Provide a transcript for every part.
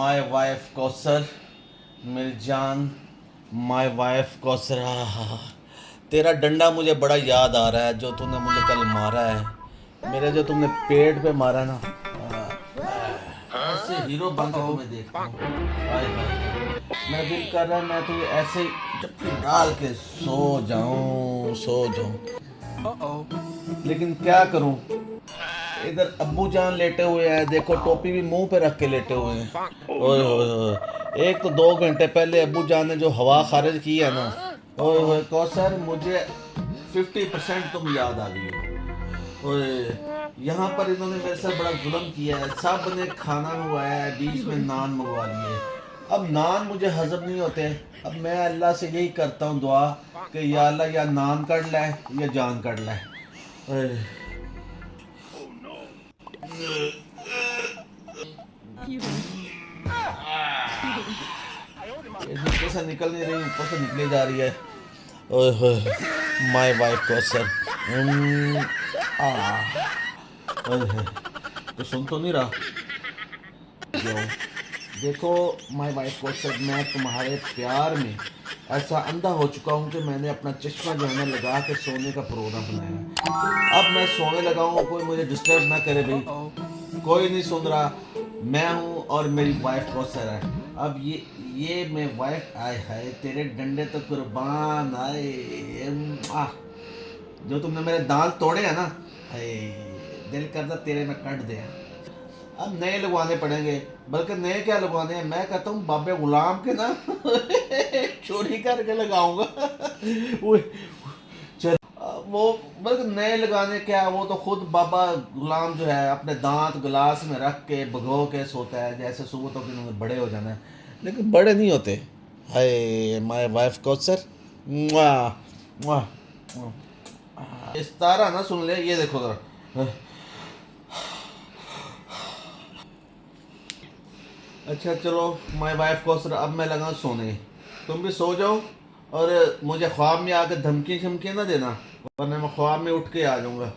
My wife Kausar, मेरी जान, my wife Kausar. तेरा डंडा मुझे बड़ा याद आ रहा है जो तूने मुझे कल मारा है। मेरे जो तुमने पेट पे मारा ना, ऐसे हीरो बन के तुम्हें देखता हूँ। हाय हाय हाय, मेरा दिल कर रहा है मैं तुझे ऐसे ही चप्पी डाल के सो जाऊं। लेकिन क्या करूं, इधर अब्बू जान लेटे हुए हैं, देखो टोपी भी मुंह पे रख के लेटे हुए हैं। ओए होए होए, एक तो 2 घंटे पहले अब्बू जान ने जो हवा खारिज की है ना, ओए होए कौसर, मुझे 50% तुम याद आ गई हो। ओए, यहाँ पर इन्होंने मेरे साथ बड़ा जुल्म किया है, सब ने खाना मंगवाया है, बीच में नान मंगवा लिए। अब नान मुझे हजम नहीं होते। अब मैं अल्लाह से यही करता हूँ दुआ कि या अल्लाह या नान कट लाए या जान कट लाए। ओए, ये नीचे से निकल नहीं रही, ऊपर से निकली जा रही है। ओए होए, माय वाइफ कौसर। ओए होए, तो सुन तो नहीं रहा। यो, देखो माय वाइफ कौसर, मैं तुम्हारे प्यार में ऐसा अंधा हो चुका हूँ कि मैंने अपना चश्मा जो है ना लगा के सोने का प्रोग्राम बनाया है। अब मैं सोने लगा हूँ, कोई मुझे डिस्टर्ब ना करे भाई, कोई नहीं सुन रहा। मैं हूँ और मेरी वाइफ कौसर है। अब ये मैं वाइफ आए हाय, तेरे डंडे तो कुर्बान आए। जो तुमने मेरे दांत तोड़े हैं ना, हाय, दिल करता तेरे में कट दे। अब नए लगवाने पड़ेंगे, बल्कि नए क्या लगवाने हैं, मैं कहता हूँ बाबे गुलाम के ना चोरी करके लगाऊंगा। वो चल, वो बल्कि नए लगाने क्या, वो तो खुद बाबा गुलाम जो है अपने दांत गिलास में रख के भिगो के सोता है जैसे सुबह तो कि बड़े हो जाना है, लेकिन बड़े नहीं होते। हाय माय वाइफ कौसर, मुआ, मुआ, मुआ। इस तारा ना सुन ले, ये देखो जरा। अच्छा चलो माय वाइफ कौसर, अब मैं लगा सोने, तुम भी सो जाओ और मुझे ख्वाब में आकर धमकी शमकी ना देना, वरना मैं ख्वाब में उठ के आ जाऊंगा।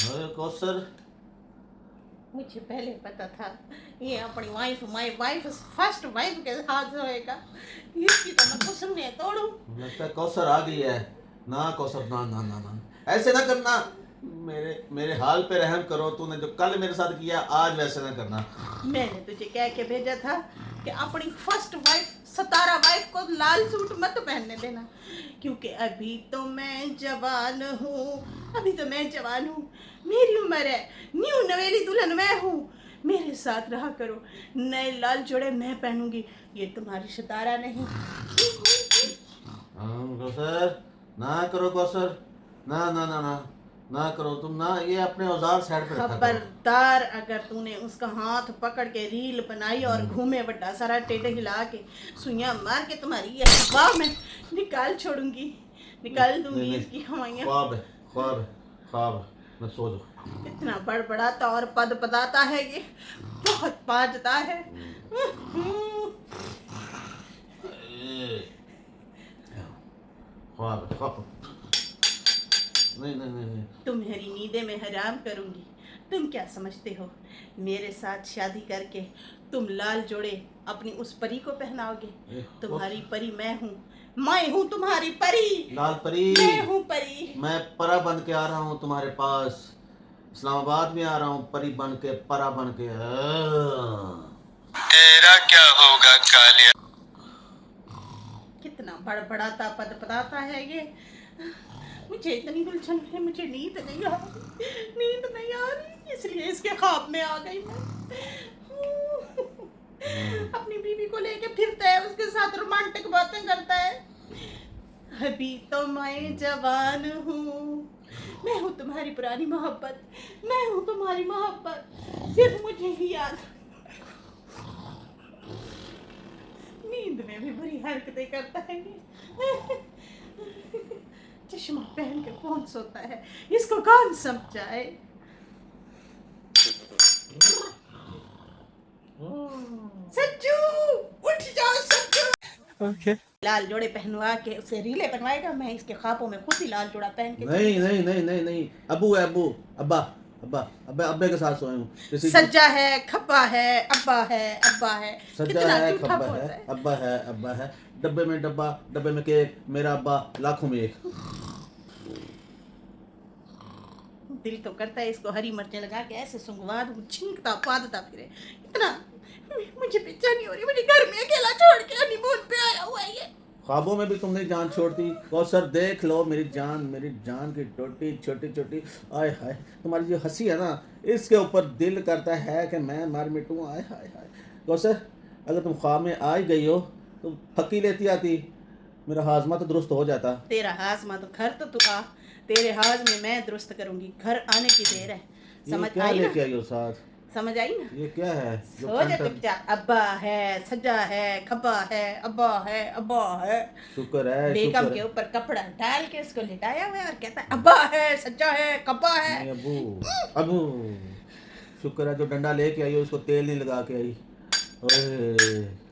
अरे कौसर, मुझे पहले पता था ये अपनी wife my wife first wife के हाथ होएगा। इसकी तो मैं कसम नहीं तोड़ू। लगता है कौसर आ गई है। ना कौसर, ना ना ना ना, ऐसे ना करना। मेरे हाल पे रहम करो, तूने जो कल मेरे साथ किया आज वैसे ना करना। मैंने तुझे कह के भेजा था कि अपनी फर्स्ट वाइफ सतारा वाइफ को लाल सूट मत पहनने देना, क्योंकि अभी तो मैं जवान हूँ। अभी तो मैं जवान हूँ, मेरी उम्र है, न्यू नवेली दुल्हन मैं हूँ। मेरे साथ रहा करो, नए लाल जोड़े मैं पहनूंगी, ये तुम्हारी सतारा नहीं। कौसर, ना करो कौसर, ना ना ना ना, ना करो तुम, ना ये अपने औजार साइड पे रखा करो। खबरदार, अगर तूने उसका हाथ पकड़ के रील बनाई और घूमे बड़ा सारा टेढ़े हिला के सुइयां मार के तुम्हारी ये हवा में निकाल छोड़ूंगी, निकाल नहीं दूंगी नहीं, इसकी हवाइयां। ख्वाब है, ख्वाब है, ख्वाब है, मैं सो जाऊँ। इतना बड़बड़ाता और पद पदाता है ये, बहुत बाजता है। ख्वाब है, ख्वाब। नहीं नहीं नहीं नहीं। तुम्हारी नींदें में हराम करूंगी। तुम क्या समझते हो, मेरे साथ शादी करके तुम लाल जोड़े अपनी उस परी को पहनाओगे? तुम्हारी परी मैं हूँ तुम्हारी परी। लाल परी, मैं हूँ परी। मैं परा बन के आ रहा हूँ तुम्हारे पास, इस्लामाबाद में आ रहा हूँ परी बन के, परा बन के। तेरा क्या होगा कालिया। कितना बड़बड़ाता पद पदाता है ये। मुझे इतनी उलझन है, मुझे नींद नहीं आ रही, नींद नहीं आ रही, इसलिए इसके ख्वाब में आ गई मैं। अपनी बीवी को लेके फिरता है, उसके साथ रोमांटिक बातें करता है। अभी तो मैं जवान हूँ, मैं हूँ तुम्हारी पुरानी मोहब्बत, मैं हूँ तुम्हारी मोहब्बत, सिर्फ मुझे ही याद। नींद में भी बुरी हरकतें करता है ये। चश्मा पहन के कौन सोता है, इसको कौन समझाए। सच्चू, उठ जाओ सच्चू। लाल जोड़े पहनवा के उसे रीले बनवाएगा, मैं इसके ख्वाबों में खुद ही लाल जोड़ा पहन के नहीं नहीं नहीं नहीं नहीं, अबू है अबू, अब्बा अब्बा अब्बे अब्बे के साथ सोया हूँ किसी सज्जा है, खब्बा है, अब्बा है, अब्बा है, सज्जा कितना है, झूठा खब्बा बोलता है, अब्बा है, अब्बा है, डब्बे में डब्बा, डब्बे में केक, मेरा अब्बा लाखों में एक। दिल तो करता है इसको हरी मिर्चें लगा के ऐसे सुंगवा दूं, छींकता पादता फिरे। इतना मुझे बेचैनी हो रही है, मुझे घर में अकेला छोड़ के हनीमून पे आया हुआ है ये। ख्वाबों में भी तुमने जान छोड़ती। कौसर देख लो मेरी जान की टोटी छोटी छोटी, आय हाय तुम्हारी जो हंसी है ना, इसके ऊपर दिल करता है कि मैं मर मिटूं। आय हाय हाय कौसर, अगर तुम ख्वाब में आ ही गई हो तो फकी लेती आती, मेरा हाजमा तो दुरुस्त हो जाता। तेरा हाजमा तो घर तो तू आ, तेरे हाजमे मैं दुरुस्त करूंगी, घर आने की देर है। ये समझ क्या आई ना? लेके आई हो साथ? समझ आई ना? ये क्या है जो सो जा कंटन- चुपचाप। अब्बा है, सज्जा है, खब्बा है, अब्बा है, अब्बा है। शुक्र है बेगम शुक्र के है। ऊपर कपड़ा डाल के उसको लिटाया हुआ है और कहता है अब्बा है, सज्जा है, खब्बा है। नहीं अबू, अबू शुक्र है जो डंडा लेके आई हो उसको तेल नहीं लगा के आई। ओए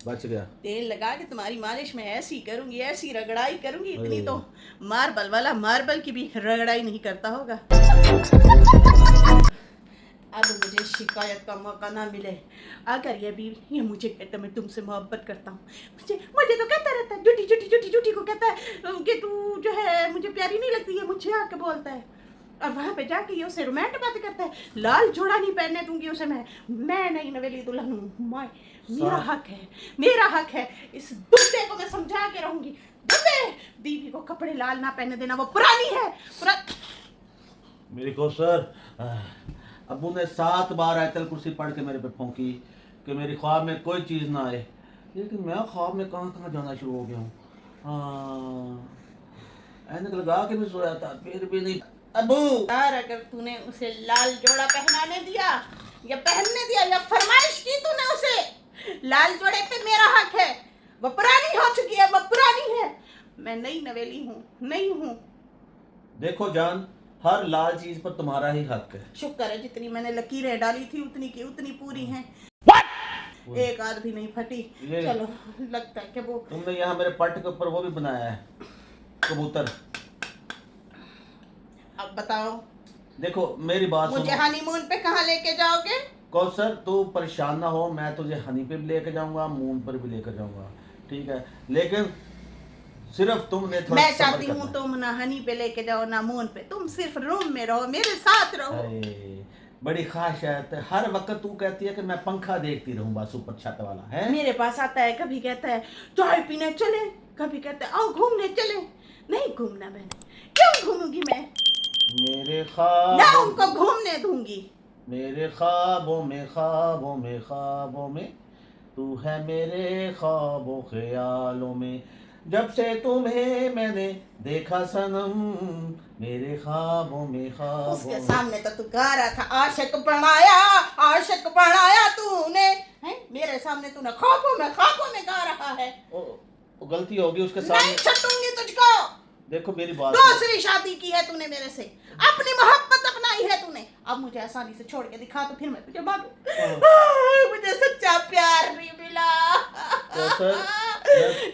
बच गया। तेल लगा के तुम्हारी मालिश में ऐसी करूंगी, ऐसी रगड़ाई करूंगी, इतनी ओए। तो मार्बल वाला मार्बल की भी रगड़ाई नहीं करता होगा। अब मुझे शिकायत का मौका ना मिले। अगर ये मुझे कहता मैं तुमसे मोहब्बत करता हूँ, मुझे तो कहता रहता है, झूठी झूठी झूठी झूठी को कहता है कि तू जो है मुझे प्यारी नहीं लगती है, मुझे आके बोलता है। और वहाँ पे जाके ये उसे रोमांटिक बातें करता है, लाल जोड़ा नहीं पहनने दूंगी उसे मैं नहीं नवेली दुल्हन हूँ। माय मेरा हक है, मेरा हक है। इस दुल्हे को मैं समझा के रहूंगी, दुल्हे बीवी को कपड़े लाल ना पहनने देना, वो पुरानी है मेरी कौसर, अबू ने 7 बार आयतल कुर्सी पढ़ के मेरे पे फौंकी कि मेरी ख्वाब में कोई चीज़ ना आए, लेकिन मैं ख्वाब में कहाँ कहाँ जाना शुरू हो गया हूँ। ऐनक लगा के भी सोया था फिर भी नहीं। अबू यार अगर तूने उसे लाल जोड़ा पहनाने दिया या पहनने दिया या फरमाइश की तूने उसे, लाल जोड़े पे मेरा हक है। वो पुरानी हो चुकी है, वो पुरानी है, मैं नई नवेली हूँ, नहीं हूँ। देखो जान, हर लाल चीज पर तुम्हारा ही हक है। शुक्र है जितनी मैंने लकीरें डाली थी उतनी की उतनी पूरी हैं। एक आध भी नहीं फटी। चलो लगता है कि वो तुमने यहाँ मेरे पट के ऊपर वो भी बनाया है, कबूतर। अब बताओ, देखो मेरी बात मुझे सुनो हनीमून पे कहाँ लेके जाओगे? कौसर, तू परेशान ना हो, मैं तुझे हनी पे भी लेकर जाऊंगा, मून पर भी लेकर जाऊंगा, ठीक है, लेकिन सिर्फ तुमने थोड़ा मैं सब्र चाहती करना हूँ तुम ना हनी पे लेके जाओ ना मून पे, तुम सिर्फ रूम में रहो, मेरे साथ रहो। है। बड़ी ख्वाहिश है, हर वक्त तू कहती है कि मैं पंखा देखती रहूं बस ऊपर छत वाला है। मेरे पास आता है, कभी कहता है चाय पीने चले, कभी कहता है आओ घूमने चले। नहीं घूमना मैंने, क्यों घूमूंगी मैं? मेरे ना ख्वाब, उनको घूमने दूंगी। मेरे ख्वाबों में ख्वाबों में ख्वाबों में तू है, मेरे ख्वाबों ख्यालों में, जब से तुम्हें मैंने देखा सनम, मेरे ख्वाबों में ख्वाबों उसके में। सामने तो तू गा रहा था आशिक बनाया तूने, हैं? मेरे सामने तूने ख्वाबों में गा रहा है। ओ, गलती होगी उसके नहीं सामने। छूटूंगी तुझको। देखो मेरी बात दूसरी शादी की है तूने मेरे से, अपनी मोहब्बत अपनाई है तूने, अब मुझे आसानी से छोड़ के दिखा तो फिर मैं तुझे मांगू। मुझे सच्चा प्यार नहीं मिला।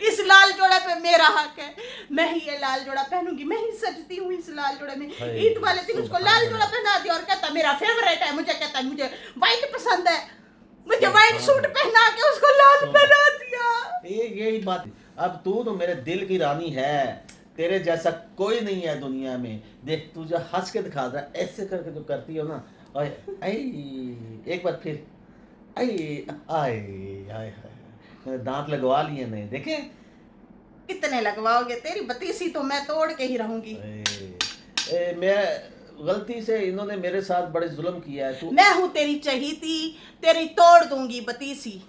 इस लाल जोड़े पे मेरा हक है, मैं ही ये लाल जोड़ा पहनूंगी, मैं ही सजती हूँ इस लाल जोड़े में। ईद वाले दिन उसको लाल जोड़ा पहना दिया और कहता मेरा फेवरेट है, मुझे कहता मुझे व्हाइट पसंद है, मुझे व्हाइट सूट पहना के उसको लाल पहना दिया। यही बात। अब तू तो मेरे दिल की रानी है, तेरे जैसा कोई नहीं है दुनिया में। देख तू जो हंस के दिखा रहा है, ऐसे करके जो करती हो ना, ओए आई एक बार फिर आई आए आए मैंने दांत लगवा लिए नहीं देखे। कितने लगवाओगे? तेरी बतीसी तो मैं तोड़ के ही रहूंगी। मैं गलती से इन्होंने मेरे साथ बड़े जुल्म किया है। तू मैं हूँ तेरी चहीती, तेरी तोड़ दूंगी बतीसी।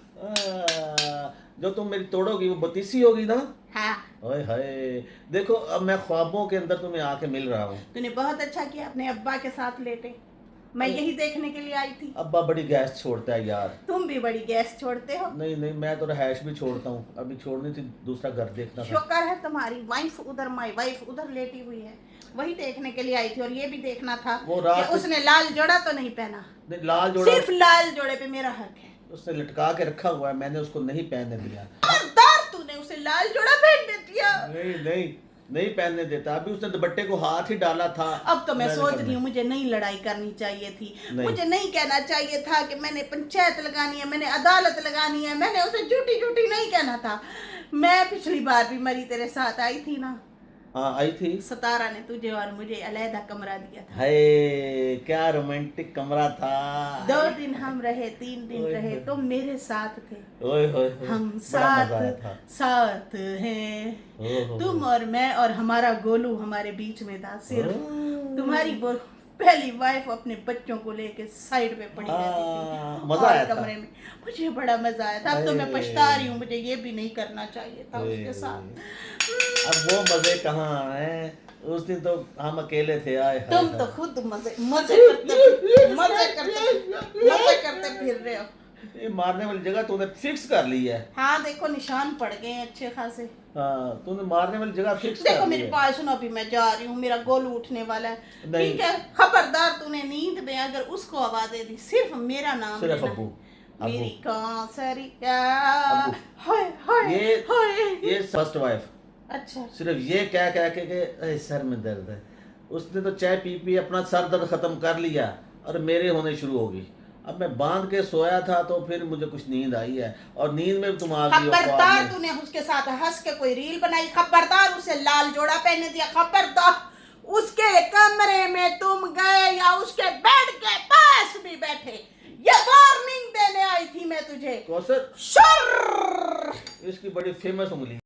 जो तुम मेरी तोड़ोगी वो बतीसी होगी ना। हाँ। ओए हाय देखो, अब मैं ख्वाबों के अंदर तुम्हें आके मिल रहा हूँ। तूने बहुत अच्छा किया अपने अब्बा के साथ लेटे, मैं यही देखने के लिए आई थी। अब्बा बड़ी गैस छोड़ता है यार। तुम भी बड़ी गैस छोड़ते हो। नहीं नहीं, मैं तो रहायश भी छोड़ता हूँ, अभी छोड़नी थी, दूसरा घर देखना था। शुक्र है तुम्हारी वाइफ उधर, माई वाइफ उधर लेटी हुई है, वही देखने के लिए आई थी। और ये भी देखना था वो रात कि उसने लाल जोड़ा तो नहीं पहना। नहीं, लाल जोड़ा सिर्फ लाल जोड़े पे मेरा हक है। उसने लटका के रखा हुआ है, मैंने उसको नहीं पहनने दिया। खबरदार तूने उसे लाल जोड़ा पहन देती है। नहीं नहीं नहीं पहनने देता, अभी उसने दुपट्टे को हाथ ही डाला था। अब तो मैं मैंने सोच कहा, रही हूँ मुझे नहीं लड़ाई करनी चाहिए थी, नहीं। मुझे नहीं कहना चाहिए था कि मैंने पंचायत लगानी है, मैंने अदालत लगानी है, मैंने उसे झूठी झूठी नहीं कहना था। मैं पिछली बार भी मरी तेरे साथ आई थी ना, हाँ आई थी। सतारा ने तुझे और मुझे अलहदा कमरा दिया था। हाय क्या रोमांटिक कमरा था। 2 दिन हम रहे, 3 दिन ओए रहे, होए। तुम मेरे साथ थे। ओए होए होए, हम बड़ा मजा आया साथ था। साथ हैं, ओहो। तुम और मैं और हमारा गोलू हमारे बीच में था। सिर्फ ओह। तुम्हारी वो पहली वाइफ अपने बच्चों को लेके साइड पे पड़ी रहती हाँ, थी मजा और आया था। कमरे में। मुझे बड़ा मजा आया था। अब तो मैं अरे। पछता रही हूँ, मुझे ये भी नहीं करना चाहिए था उसके साथ। अब वो मजे कहाँ हैं, उस दिन तो हम अकेले थे। आए हाय तुम हाय। तो खुद मजे करते फिर रहे हो। ये मारने वाली जगह तूने फिक्स कर ली है। हाँ देखो निशान पड़ गए हैं अच्छे खासे। हाँ तूने मारने वाली जगह फिक्स कर देखो ली मेरे है। पास सुनो, अभी मैं जा रही हूँ, मेरा गोलू उठने वाला है। नहीं। ठीक है, खबरदार तूने नींद में अगर उसको आवाज दे दी, सिर्फ मेरा नाम सिर्फ लेना। अब्बू। मेरी अब्बू। कांसरिया अब्बू। हाय हाय ये हाय। ये फर्स्ट वाइफ अच्छा सिर्फ ये कह कह के "अरे, सर में दर्द है", उसने तो चाय पी पी अपना सर दर्द खत्म कर लिया और मेरे होने शुरू हो गई। अब मैं बांध के सोया था तो फिर मुझे कुछ नींद आई है और नींद में तुम आ गई हो ख्वाब खबरदार में। तूने उसके साथ हंस के कोई रील बनाई, खबरदार उसे लाल जोड़ा पहने दिया, खबरदार उसके कमरे में तुम गए या उसके बेड के पास भी बैठे, ये वार्निंग देने आई थी मैं तुझे। कौसर शर इसकी बड़ी फेमस उंगली